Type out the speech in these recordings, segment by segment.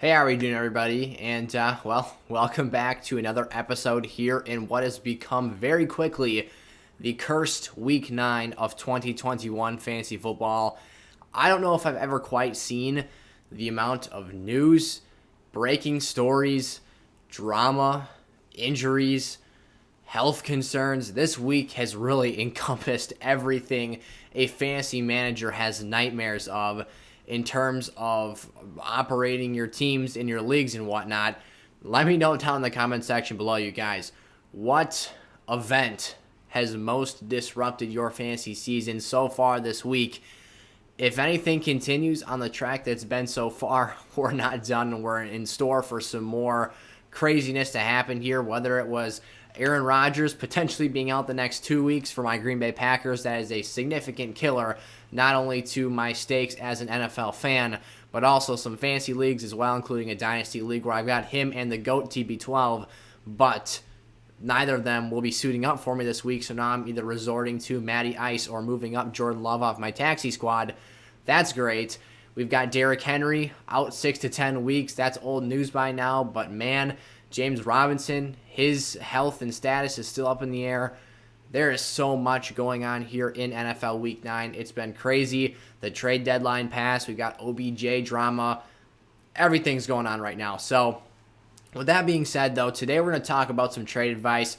Hey, how are you doing, everybody? And, welcome back to another episode here in what has become very quickly the cursed Week 9 of 2021 fantasy football. I don't know if I've ever quite seen the amount of news, breaking stories, drama, injuries, health concerns. This week has really encompassed everything a fantasy manager has nightmares of in terms of operating your teams in your leagues and whatnot. Let me know down in the comment section below, you guys, what event has most disrupted your fantasy season so far this week. If anything continues on the track that's been so far, we're not done. We're in store for some more craziness to happen here, whether it was Aaron Rodgers potentially being out the next 2 weeks for my Green Bay Packers. That is a significant killer, not only to my stakes as an NFL fan, but also some fantasy leagues as well, including a dynasty league where I've got him and the GOAT TB12, but neither of them will be suiting up for me this week, so now I'm either resorting to Matty Ice or moving up Jordan Love off my taxi squad. That's great. We've got Derrick Henry out 6 to 10 weeks. That's old news by now, but man, James Robinson, his health and status is still up in the air. There is so much going on here in NFL Week 9. It's been crazy. The trade deadline passed. We've got OBJ drama. Everything's going on right now. So with that being said, though, today we're going to talk about some trade advice.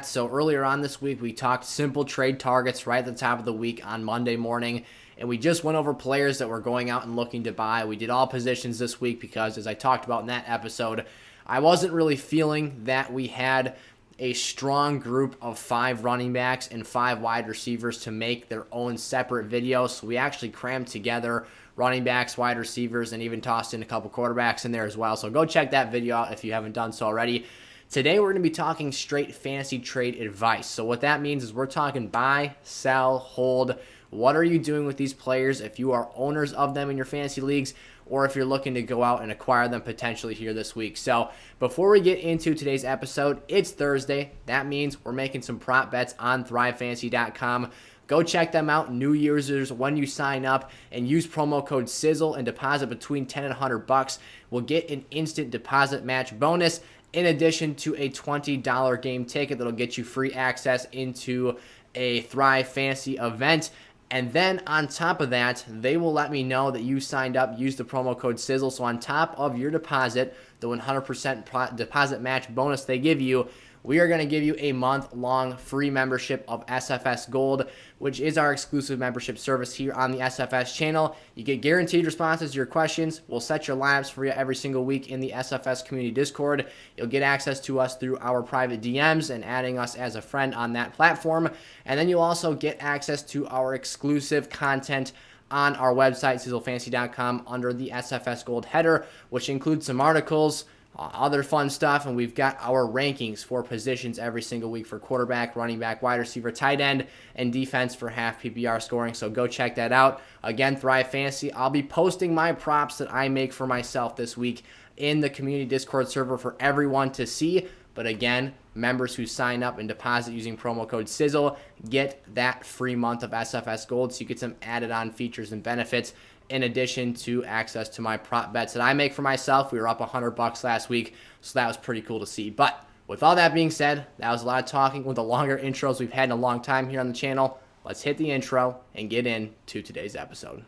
So earlier on this week, we talked simple trade targets right at the top of the week on Monday morning. And we just went over players that we're going out and looking to buy. We did all positions this week because, as I talked about in that episode, I wasn't really feeling that we had a strong group of 5 running backs and 5 wide receivers to make their own separate videos. So we actually crammed together running backs, wide receivers, and even tossed in a couple quarterbacks in there as well. So go check that video out if you haven't done so already. Today we're going to be talking straight fantasy trade advice. So what that means is we're talking buy, sell, hold. What are you doing with these players if you are owners of them in your fantasy leagues, or if you're looking to go out and acquire them potentially here this week? So before we get into today's episode, it's Thursday. That means we're making some prop bets on thrivefantasy.com. Go check them out, new users. When you sign up and use promo code SIZZLE and deposit between $10 and $100, we'll get an instant deposit match bonus in addition to a $20 game ticket that'll get you free access into a Thrive Fantasy event. And then on top of that, they will let me know that you signed up, use the promo code SIZZLE. So on top of your deposit, the 100% deposit match bonus they give you, we are going to give you a month-long free membership of SFS Gold, which is our exclusive membership service here on the SFS channel. You get guaranteed responses to your questions. We'll set your lineups for you every single week in the SFS community Discord. You'll get access to us through our private DMs and adding us as a friend on that platform. And then you'll also get access to our exclusive content on our website, sizzlefantasy.com, under the SFS Gold header, which includes some articles, other fun stuff, and we've got our rankings for positions every single week for quarterback, running back, wide receiver, tight end, and defense for half PPR scoring. So go check that out. Again, Thrive Fantasy. I'll be posting my props that I make for myself this week in the community Discord server for everyone to see. But again, members who sign up and deposit using promo code SIZZLE get that free month of SFS Gold, so you get some added on features and benefits in addition to access to my prop bets that I make for myself. We were up $100 last week, so that was pretty cool to see. But with all that being said, that was a lot of talking with the longer intros we've had in a long time here on the channel. Let's hit the intro and get into today's episode.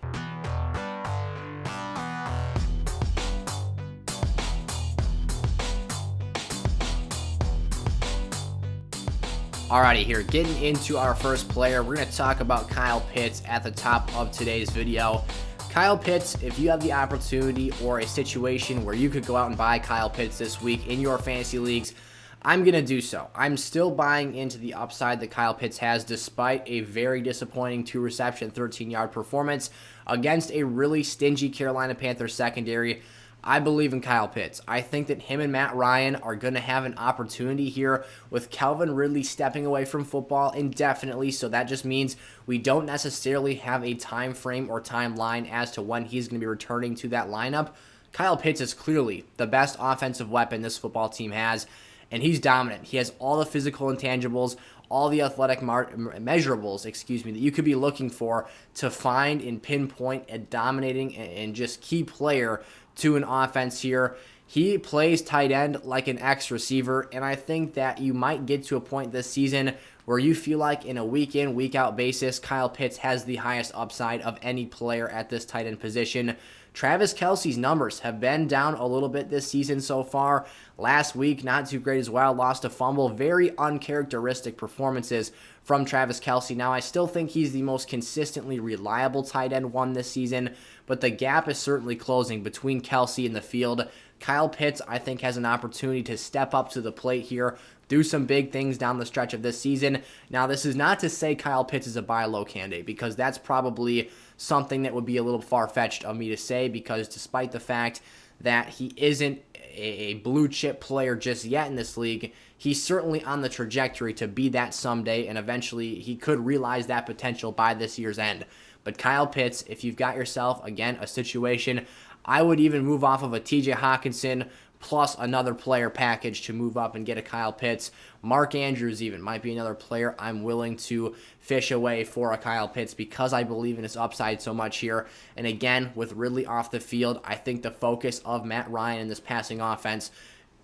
Alrighty, here, getting into our first player, we're going to talk about Kyle Pitts at the top of today's video. Kyle Pitts, if you have the opportunity or a situation where you could go out and buy Kyle Pitts this week in your fantasy leagues, I'm going to do so. I'm still buying into the upside that Kyle Pitts has despite a very disappointing 2-reception, 13-yard performance against a really stingy Carolina Panthers secondary. I believe in Kyle Pitts. I think that him and Matt Ryan are going to have an opportunity here with Calvin Ridley stepping away from football indefinitely. So that just means we don't necessarily have a time frame or timeline as to when he's going to be returning to that lineup. Kyle Pitts is clearly the best offensive weapon this football team has, and he's dominant. He has all the physical intangibles, all the athletic measurables, that you could be looking for to find and pinpoint a dominating and just key player to an offense here. He plays tight end like an X receiver, and I think that you might get to a point this season where you feel like in a week in, week out basis, Kyle Pitts has the highest upside of any player at this tight end position. Travis Kelce's numbers have been down a little bit this season so far. Last week, not too great as well. Lost a fumble. Very uncharacteristic performances from Travis Kelce. Now, I still think he's the most consistently reliable tight end one this season, but the gap is certainly closing between Kelce and the field. Kyle Pitts, I think, has an opportunity to step up to the plate here, do some big things down the stretch of this season. Now, this is not to say Kyle Pitts is a buy low candidate, because that's probably something that would be a little far-fetched of me to say, because despite the fact that he isn't a blue chip player just yet in this league, he's certainly on the trajectory to be that someday, and eventually he could realize that potential by this year's end. But Kyle Pitts, if you've got yourself, again, a situation, I would even move off of a TJ Hawkinson plus another player package to move up and get a Kyle Pitts. Mark Andrews even might be another player I'm willing to fish away for a Kyle Pitts, because I believe in his upside so much here. And again, with Ridley off the field, I think the focus of Matt Ryan in this passing offense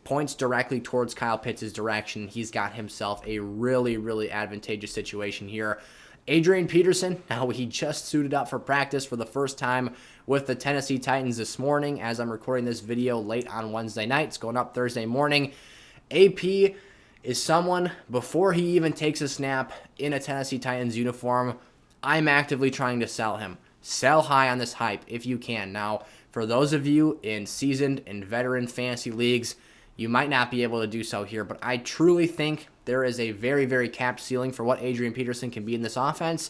points directly towards Kyle Pitts' direction. He's got himself a really, really advantageous situation here. Adrian Peterson, now he just suited up for practice for the first time with the Tennessee Titans this morning as I'm recording this video late on Wednesday night. It's going up Thursday morning. AP is someone, before he even takes a snap in a Tennessee Titans uniform, I'm actively trying to sell him. Sell high on this hype if you can. Now, for those of you in seasoned and veteran fantasy leagues, you might not be able to do so here, but I truly think there is a very, very capped ceiling for what Adrian Peterson can be in this offense,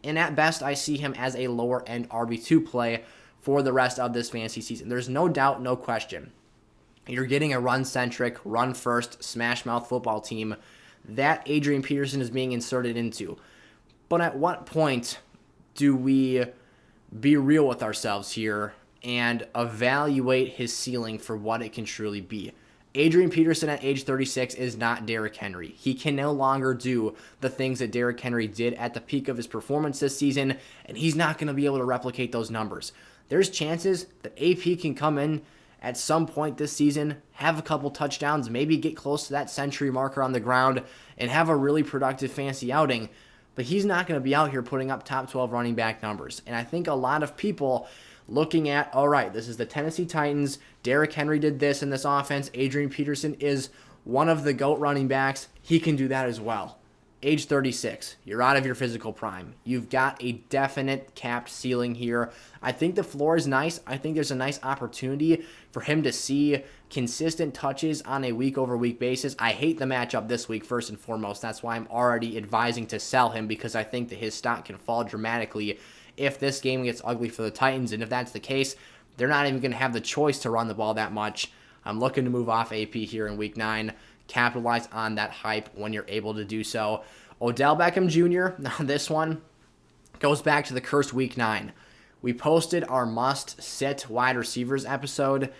and at best, I see him as a lower-end RB2 play for the rest of this fantasy season. There's no doubt, no question. You're getting a run-centric, run-first, smash-mouth football team that Adrian Peterson is being inserted into. But at what point do we be real with ourselves here and evaluate his ceiling for what it can truly be? Adrian Peterson at age 36 is not Derrick Henry. He can no longer do the things that Derrick Henry did at the peak of his performance this season, and he's not going to be able to replicate those numbers. There's chances that AP can come in at some point this season, have a couple touchdowns, maybe get close to that century marker on the ground, and have a really productive fantasy outing, but he's not going to be out here putting up top 12 running back numbers. And I think a lot of people looking at, all right, this is the Tennessee Titans, Derrick Henry did this in this offense, Adrian Peterson is one of the GOAT running backs, he can do that as well. Age 36, you're out of your physical prime. You've got a definite capped ceiling here. I think the floor is nice. I think there's a nice opportunity for him to see consistent touches on a week-over-week basis. I hate the matchup this week, first and foremost. That's why I'm already advising to sell him, because I think that his stock can fall dramatically if this game gets ugly for the Titans. And if that's the case, they're not even going to have the choice to run the ball that much. I'm looking to move off AP here in Week 9. Capitalize on that hype when you're able to do so. Odell Beckham Jr., now this one goes back to the cursed Week 9. We posted our must-sit wide receivers episode,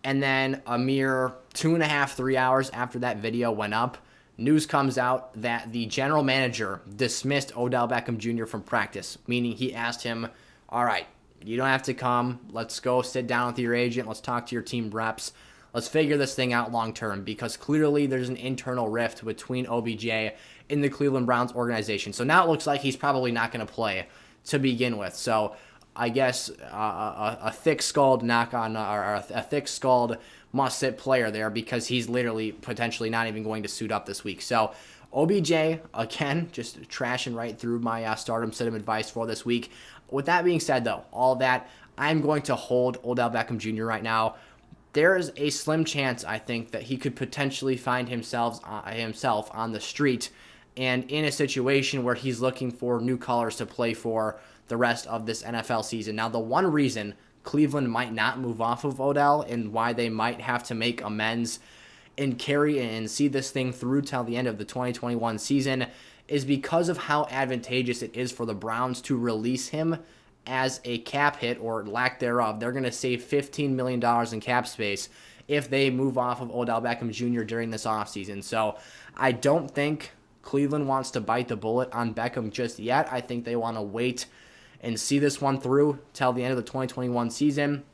and then a mere 2.5, 3 hours after that video went up, news comes out that the general manager dismissed Odell Beckham Jr. from practice, meaning he asked him, all right, you don't have to come. Let's go sit down with your agent. Let's talk to your team reps. Let's figure this thing out long term, because clearly there's an internal rift between OBJ and the Cleveland Browns organization. So now it looks like he's probably not going to play to begin with. So I guess a thick-skulled a thick-skulled must-sit player there, because he's literally potentially not even going to suit up this week. So OBJ, again, just trashing right through my stardom sit-em advice for this week. With that being said, though, all that, I'm going to hold Odell Beckham Jr. right now. There is a slim chance, I think, that he could potentially find himself on the street and in a situation where he's looking for new colors to play for the rest of this NFL season. Now, the one reason Cleveland might not move off of Odell and why they might have to make amends and carry and see this thing through till the end of the 2021 season is because of how advantageous it is for the Browns to release him as a cap hit, or lack thereof. They're going to save $15 million in cap space if they move off of Odell Beckham Jr. during this offseason. So I don't think Cleveland wants to bite the bullet on Beckham just yet. I think they want to wait and see this one through till the end of the 2021 season.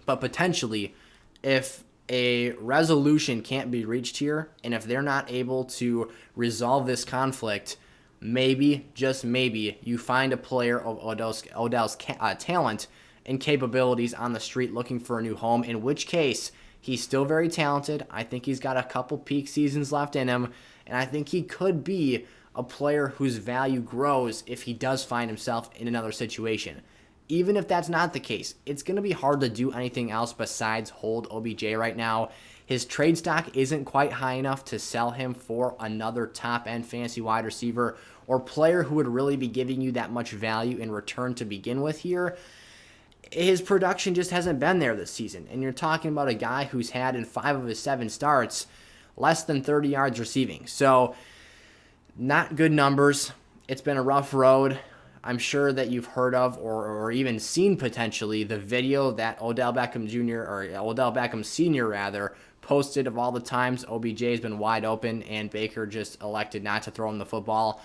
But potentially, if a resolution can't be reached here, and if they're not able to resolve this conflict, maybe, just maybe, you find a player of Odell's talent and capabilities on the street looking for a new home, in which case he's still very talented. I think he's got a couple peak seasons left in him, and I think he could be a player whose value grows if he does find himself in another situation. Even if that's not the case, it's going to be hard to do anything else besides hold OBJ right now. His trade stock isn't quite high enough to sell him for another top-end fantasy wide receiver or player who would really be giving you that much value in return to begin with here. His production just hasn't been there this season, and you're talking about a guy who's had in 5 of his 7 starts less than 30 yards receiving. So, not good numbers. It's been a rough road. I'm sure that you've heard of or even seen potentially the video that Odell Beckham Jr. or Odell Beckham Sr. rather posted of all the times OBJ has been wide open and Baker just elected not to throw him the football.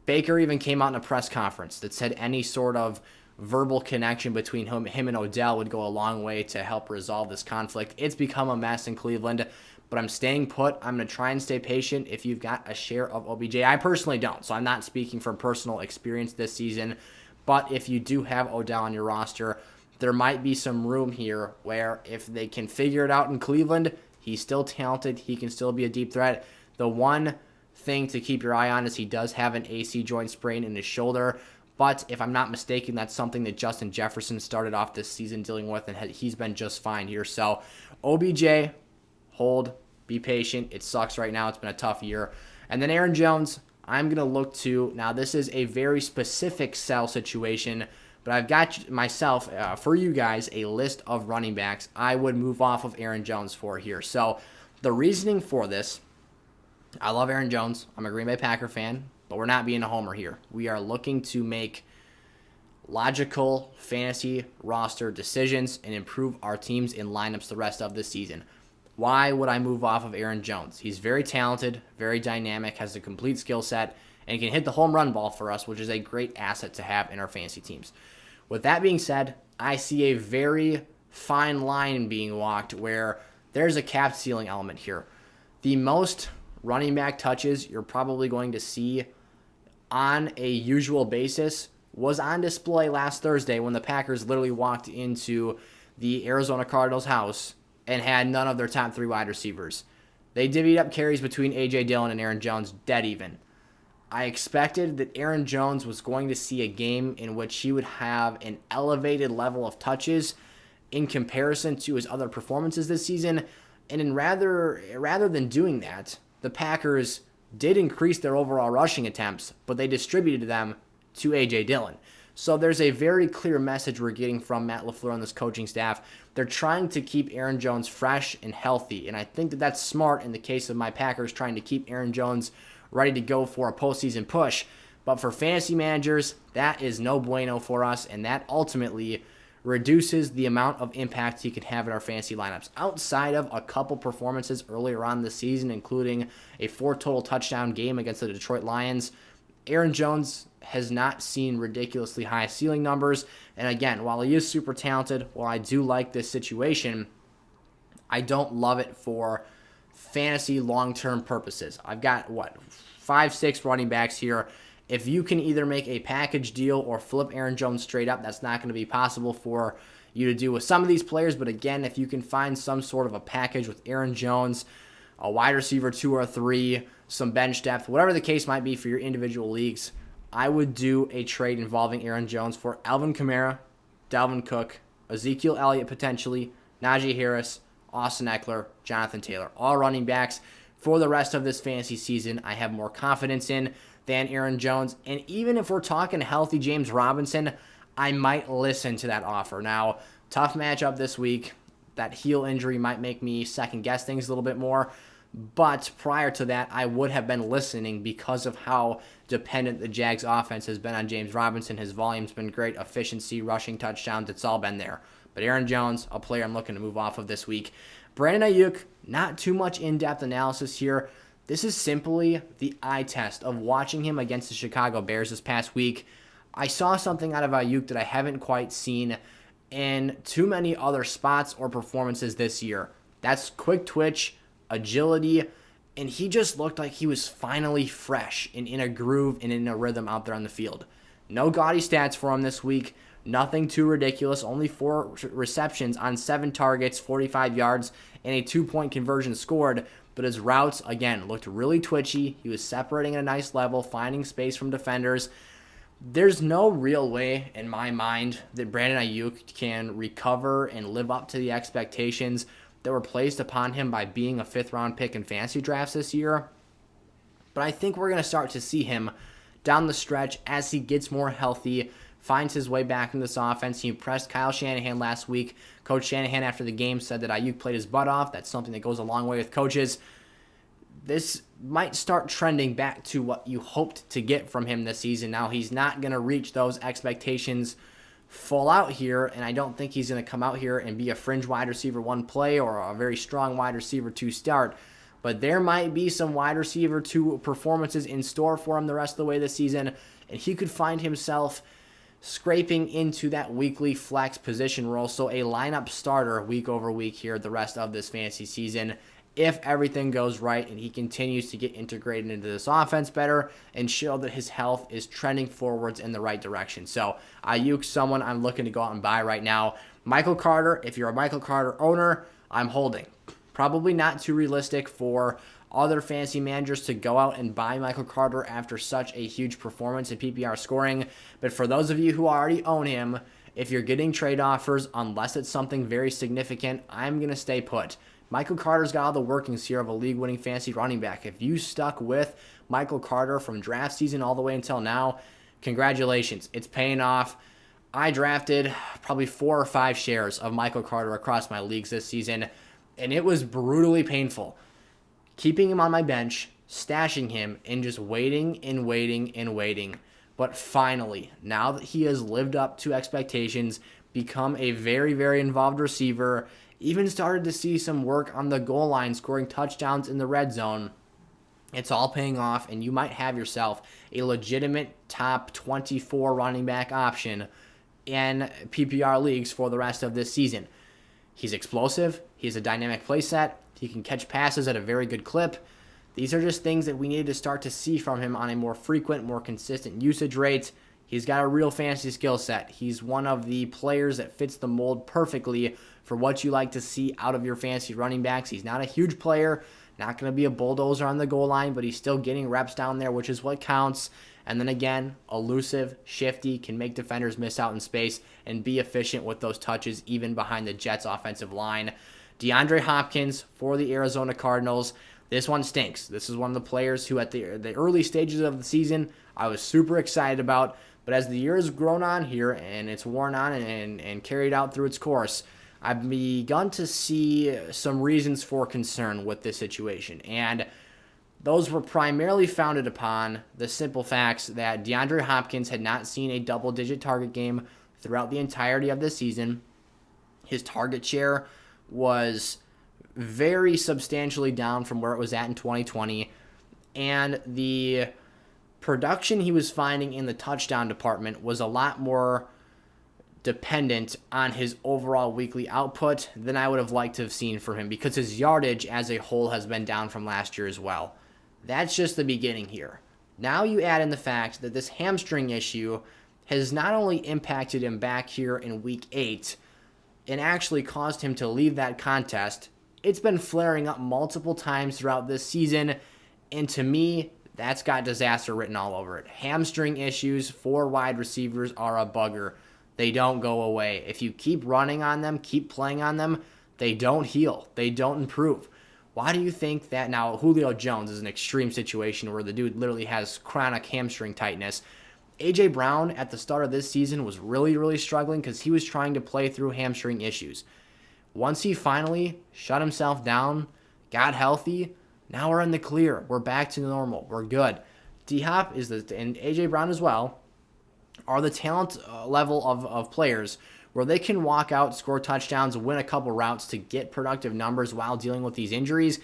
Baker even came out in a press conference that said any sort of verbal connection between him and Odell would go a long way to help resolve this conflict. It's become a mess in Cleveland, but I'm staying put. I'm going to try and stay patient if you've got a share of OBJ. I personally don't, so I'm not speaking from personal experience this season, but if you do have Odell on your roster, there might be some room here where if they can figure it out in Cleveland, he's still talented. He can still be a deep threat. The one thing to keep your eye on is he does have an AC joint sprain in his shoulder, but if I'm not mistaken, that's something that Justin Jefferson started off this season dealing with, and he's been just fine here. So OBJ, hold, be patient. It sucks right now. It's been a tough year. And then Aaron Jones, I'm going to look to. Now, this is a very specific sell situation, but I've got myself, for you guys, a list of running backs I would move off of Aaron Jones for here. So the reasoning for this, I love Aaron Jones. I'm a Green Bay Packer fan, but we're not being a homer here. We are looking to make logical fantasy roster decisions and improve our teams in lineups the rest of the season. Why would I move off of Aaron Jones? He's very talented, very dynamic, has a complete skill set, and can hit the home run ball for us, which is a great asset to have in our fantasy teams. With that being said, I see a very fine line being walked where there's a cap ceiling element here. The most running back touches you're probably going to see on a usual basis was on display last Thursday when the Packers literally walked into the Arizona Cardinals' house and had none of their top 3 wide receivers. They divvied up carries between A.J. Dillon and Aaron Jones dead even. I expected that Aaron Jones was going to see a game in which he would have an elevated level of touches in comparison to his other performances this season, and rather than doing that, the Packers did increase their overall rushing attempts, but they distributed them to A.J. Dillon. So there's a very clear message we're getting from Matt LaFleur and this coaching staff. They're trying to keep Aaron Jones fresh and healthy, and I think that that's smart in the case of my Packers trying to keep Aaron Jones ready to go for a postseason push. But for fantasy managers, that is no bueno for us, and that ultimately reduces the amount of impact he could have in our fantasy lineups. Outside of a couple performances earlier on this season, including a 4 total touchdown game against the Detroit Lions, Aaron Jones has not seen ridiculously high ceiling numbers. And again, while he is super talented, while I do like this situation, I don't love it for fantasy long-term purposes. I've got, 5-6 running backs here. If you can either make a package deal or flip Aaron Jones straight up, that's not going to be possible for you to do with some of these players. But again, if you can find some sort of a package with Aaron Jones, a wide receiver 2 or 3, some bench depth, whatever the case might be for your individual leagues, I would do a trade involving Aaron Jones for Alvin Kamara, Dalvin Cook, Ezekiel Elliott potentially, Najee Harris, Austin Eckler, Jonathan Taylor. All running backs for the rest of this fantasy season I have more confidence in than Aaron Jones. And even if we're talking healthy James Robinson, I might listen to that offer. Now, tough matchup this week. That heel injury might make me second-guess things a little bit more. But prior to that, I would have been listening because of how dependent the Jags offense has been on James Robinson. His volume's been great, efficiency, rushing touchdowns, it's all been there. But Aaron Jones, a player I'm looking to move off of this week. Brandon Aiyuk, not too much in-depth analysis here. This is simply the eye test of watching him against the Chicago Bears this past week. I saw something out of Aiyuk that I haven't quite seen in too many other spots or performances this year. That's quick twitch, agility, and he just looked like he was finally fresh and in a groove and in a rhythm out there on the field. No gaudy stats for him this week. Nothing too ridiculous. Only 4 receptions on 7 targets, 45 yards, and a 2-point conversion scored. But his routes, again, looked really twitchy. He was separating at a nice level, finding space from defenders. There's no real way, in my mind, that Brandon Aiyuk can recover and live up to the expectations that were placed upon him by being a 5th-round pick in fantasy drafts this year. But I think we're going to start to see him down the stretch as he gets more healthy, finds his way back in this offense. He impressed Kyle Shanahan last week. Coach Shanahan, after the game, said that Aiyuk played his butt off. That's something that goes a long way with coaches. This might start trending back to what you hoped to get from him this season. Now, he's not going to reach those expectations full out here, and I don't think he's going to come out here and be a fringe wide receiver 1 play or a very strong wide receiver 2 start. But there might be some wide receiver 2 performances in store for him the rest of the way this season, and he could find himself scraping into that weekly flex position role. So a lineup starter week over week here the rest of this fantasy season, if everything goes right and he continues to get integrated into this offense better and show that his health is trending forwards in the right direction. So Aiyuk, someone I'm looking to go out and buy right now. Michael Carter, if you're a Michael Carter owner, I'm holding. Probably not too realistic for other fantasy managers to go out and buy Michael Carter after such a huge performance in PPR scoring. But for those of you who already own him, if you're getting trade offers, unless it's something very significant, I'm going to stay put. Michael Carter's got all the workings here of a league-winning fantasy running back. If you stuck with Michael Carter from draft season all the way until now, congratulations. It's paying off. I drafted probably 4 or 5 shares of Michael Carter across my leagues this season, and it was brutally painful. Keeping him on my bench, stashing him, and just waiting and waiting and waiting. But finally, now that he has lived up to expectations, become a very, very involved receiver, even started to see some work on the goal line, scoring touchdowns in the red zone, it's all paying off, and you might have yourself a legitimate top 24 running back option in PPR leagues for the rest of this season. He's explosive. He has a dynamic play set. He can catch passes at a very good clip. These are just things that we needed to start to see from him on a more frequent, more consistent usage rate. He's got a real fantasy skill set. He's one of the players that fits the mold perfectly for what you like to see out of your fantasy running backs. He's not a huge player, not going to be a bulldozer on the goal line, but he's still getting reps down there, which is what counts. And then again, elusive, shifty, can make defenders miss out in space and be efficient with those touches even behind the Jets' offensive line. DeAndre Hopkins for the Arizona Cardinals. This one stinks. This is one of the players who at the early stages of the season I was super excited about, but as the year has grown on here and it's worn on and carried out through its course, I've begun to see some reasons for concern with this situation. And those were primarily founded upon the simple facts that DeAndre Hopkins had not seen a double-digit target game throughout the entirety of this season. His target share was very substantially down from where it was at in 2020, and the production he was finding in the touchdown department was a lot more dependent on his overall weekly output than I would have liked to have seen from him, because his yardage as a whole has been down from last year as well. That's just the beginning here. Now you add in the fact that this hamstring issue has not only impacted him back here in week 8 and actually caused him to leave that contest, it's been flaring up multiple times throughout this season, and to me, that's got disaster written all over it. Hamstring issues for wide receivers are a bugger. They don't go away. If you keep running on them, keep playing on them, they don't heal. They don't improve. Why do you think that? Now, Julio Jones is an extreme situation where the dude literally has chronic hamstring tightness. A.J. Brown at the start of this season was really, really struggling because he was trying to play through hamstring issues. Once he finally shut himself down, got healthy, now we're in the clear. We're back to normal. We're good. D-Hop and A.J. Brown as well are the talent level of players where they can walk out, score touchdowns, win a couple routes to get productive numbers while dealing with these injuries.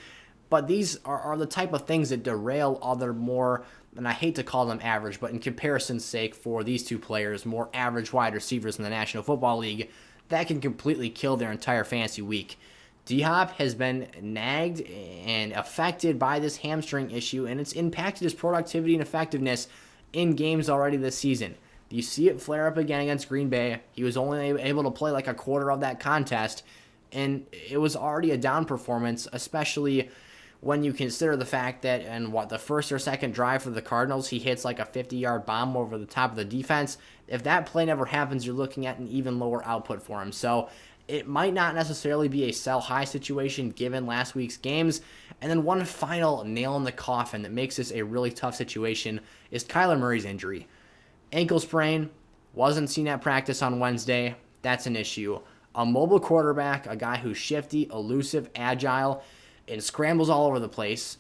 But these are the type of things that derail other more, and I hate to call them average, but in comparison's sake for these two players, more average wide receivers in the National Football League. that can completely kill their entire fantasy week. D-Hop has been nagged and affected by this hamstring issue, and it's impacted his productivity and effectiveness in games already this season. You see it flare up again against Green Bay. He was only able to play like a quarter of that contest, and it was already a down performance, especially when you consider the fact that in the first or second drive for the Cardinals, he hits like a 50-yard bomb over the top of the defense. If that play never happens, you're looking at an even lower output for him. So it might not necessarily be a sell high situation given last week's games. And then one final nail in the coffin that makes this a really tough situation is Kyler Murray's injury. Ankle sprain, wasn't seen at practice on Wednesday. That's an issue. A mobile quarterback, a guy who's shifty, elusive, agile, and scrambles all over the place,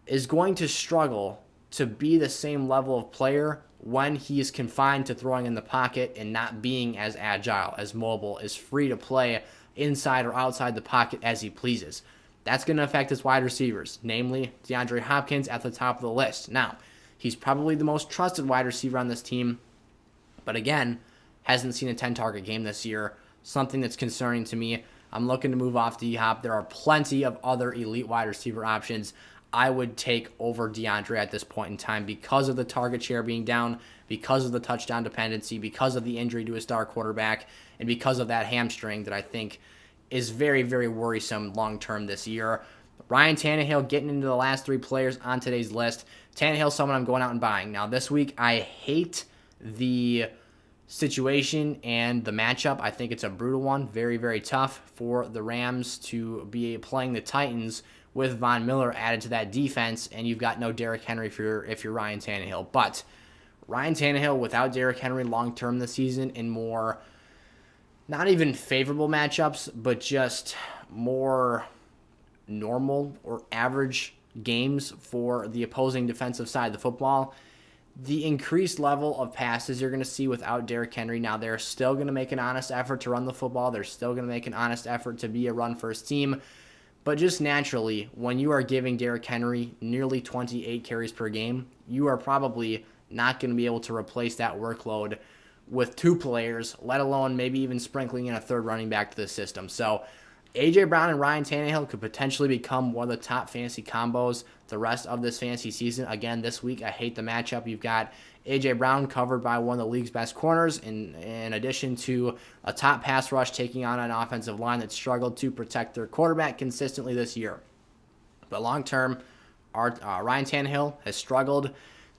is going to struggle to be the same level of player when he is confined to throwing in the pocket and not being as agile, as mobile, as free to play inside or outside the pocket as he pleases. That's going to affect his wide receivers, namely DeAndre Hopkins at the top of the list. Now, he's probably the most trusted wide receiver on this team, but again, hasn't seen a 10-target game this year, something that's concerning to me. I'm looking to move off D-Hop. There are plenty of other elite wide receiver options I would take over DeAndre at this point in time because of the target share being down, because of the touchdown dependency, because of the injury to his star quarterback, and because of that hamstring that I think is very, very worrisome long-term this year. Ryan Tannehill getting into the last three players on today's list. Tannehill, someone I'm going out and buying. Now, this week, I hate the situation and the matchup. I think it's a brutal one. Very, very tough for the Rams to be playing the Titans with Von Miller added to that defense, and you've got no Derrick Henry if you're Ryan Tannehill. But Ryan Tannehill without Derrick Henry long-term this season in more, not even favorable matchups, but just more normal or average games for the opposing defensive side of the football, the increased level of passes you're going to see without Derrick Henry. Now, they're still going to make an honest effort to run the football. They're still going to make an honest effort to be a run-first team. But just naturally, when you are giving Derrick Henry nearly 28 carries per game, you are probably not going to be able to replace that workload with two players, let alone maybe even sprinkling in a third running back to the system. So A.J. Brown and Ryan Tannehill could potentially become one of the top fantasy combos the rest of this fantasy season. Again, this week, I hate the matchup. You've got A.J. Brown covered by one of the league's best corners, in addition to a top pass rush taking on an offensive line that struggled to protect their quarterback consistently this year. But long-term, Ryan Tannehill has struggled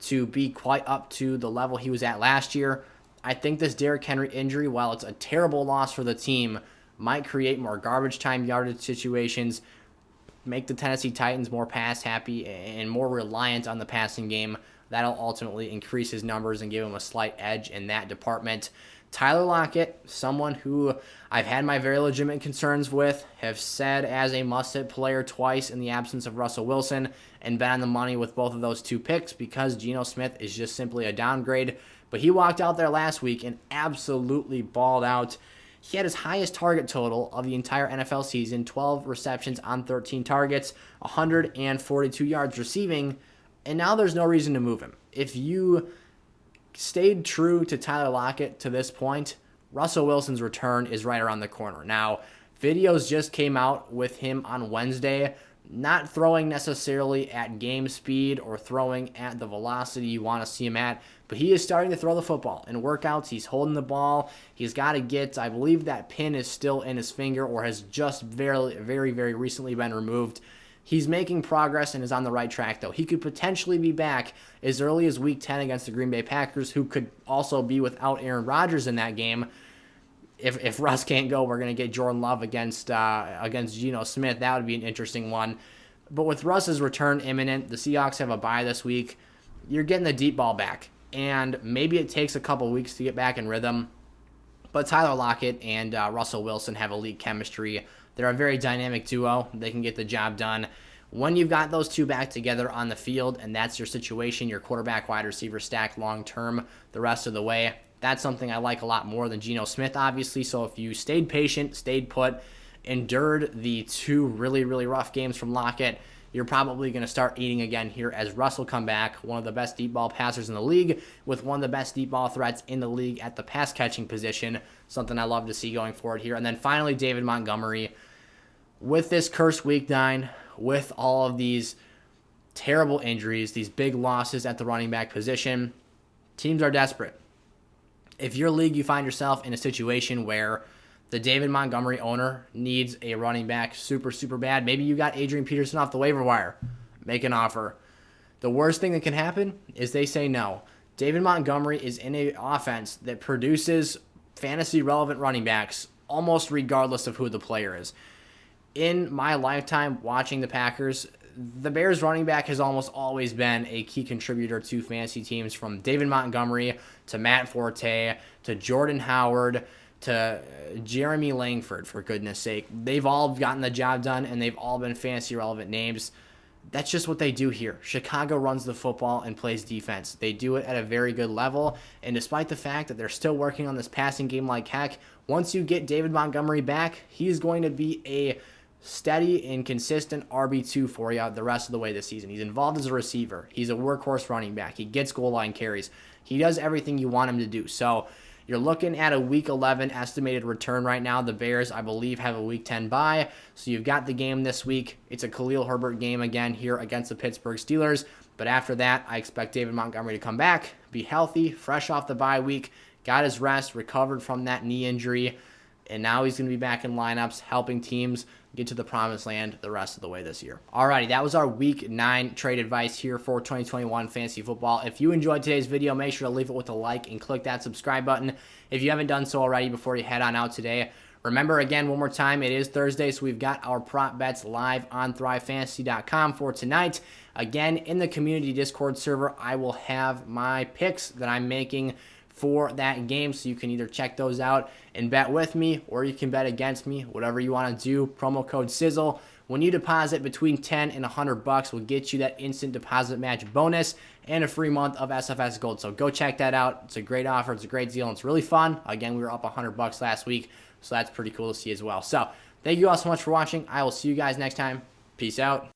to be quite up to the level he was at last year. I think this Derrick Henry injury, while it's a terrible loss for the team, might create more garbage time yardage situations, make the Tennessee Titans more pass happy and more reliant on the passing game. That'll ultimately increase his numbers and give him a slight edge in that department. Tyler Lockett, someone who I've had my very legitimate concerns with, have said as a must-sit player twice in the absence of Russell Wilson, and been on the money with both of those two picks because Geno Smith is just simply a downgrade. But he walked out there last week and absolutely balled out. He had his highest target total of the entire NFL season, 12 receptions on 13 targets, 142 yards receiving, and now there's no reason to move him. If you stayed true to Tyler Lockett to this point, Russell Wilson's return is right around the corner. Now, videos just came out with him on Wednesday, not throwing necessarily at game speed or throwing at the velocity you want to see him at, but he is starting to throw the football. In workouts, he's holding the ball. He's got to get, I believe that pin is still in his finger or has just very, very, very recently been removed. He's making progress and is on the right track, though. He could potentially be back as early as Week 10 against the Green Bay Packers, who could also be without Aaron Rodgers in that game. If Russ can't go, we're going to get Jordan Love against Geno Smith. That would be an interesting one. But with Russ's return imminent, the Seahawks have a bye this week. You're getting the deep ball back, and maybe it takes a couple weeks to get back in rhythm. But Tyler Lockett and Russell Wilson have elite chemistry. They're a very dynamic duo. They can get the job done. When you've got those two back together on the field, and that's your situation, your quarterback wide receiver stack long-term the rest of the way, that's something I like a lot more than Geno Smith, obviously. So if you stayed patient, stayed put, endured the two really, really rough games from Lockett, you're probably going to start eating again here as Russell come back, one of the best deep ball passers in the league, with one of the best deep ball threats in the league at the pass catching position, something I love to see going forward here. And then finally, David Montgomery. With this cursed week 9, with all of these terrible injuries, these big losses at the running back position, teams are desperate. If your league, you find yourself in a situation where the David Montgomery owner needs a running back super, super bad, maybe you got Adrian Peterson off the waiver wire, make an offer. The worst thing that can happen is they say no. David Montgomery is in an offense that produces fantasy-relevant running backs almost regardless of who the player is. In my lifetime watching the Packers, the Bears running back has almost always been a key contributor to fantasy teams, from David Montgomery to Matt Forte to Jordan Howard to Jeremy Langford, for goodness sake. They've all gotten the job done, and they've all been fantasy-relevant names. That's just what they do here. Chicago runs the football and plays defense. They do it at a very good level, and despite the fact that they're still working on this passing game like heck, once you get David Montgomery back, he's going to be a steady and consistent RB2 for you the rest of the way this season. He's involved as a receiver. He's a workhorse running back. He gets goal line carries. He does everything you want him to do. So you're looking at a Week 11 estimated return right now. The Bears, I believe, have a Week 10 bye. So you've got the game this week. It's a Khalil Herbert game again here against the Pittsburgh Steelers. But after that, I expect David Montgomery to come back, be healthy, fresh off the bye week, got his rest, recovered from that knee injury, and now he's going to be back in lineups, helping teams get to the promised land the rest of the way this year. Alrighty, that was our Week 9 trade advice here for 2021 Fantasy Football. If you enjoyed today's video, make sure to leave it with a like and click that subscribe button if you haven't done so already before you head on out today. Remember, again, one more time, it is Thursday, so we've got our prop bets live on thrivefantasy.com for tonight. Again, in the community Discord server, I will have my picks that I'm making for that game, so you can either check those out and bet with me, or you can bet against me, whatever you want to do. Promo code SIZZLE. When you deposit between $10 and $100, will get you that instant deposit match bonus and a free month of SFS Gold. So go check that out. It's a great offer. It's a great deal, and it's really fun. Again, we were up $100 last week, so that's pretty cool to see as well. So thank you all so much for watching. I will see you guys next time. Peace out.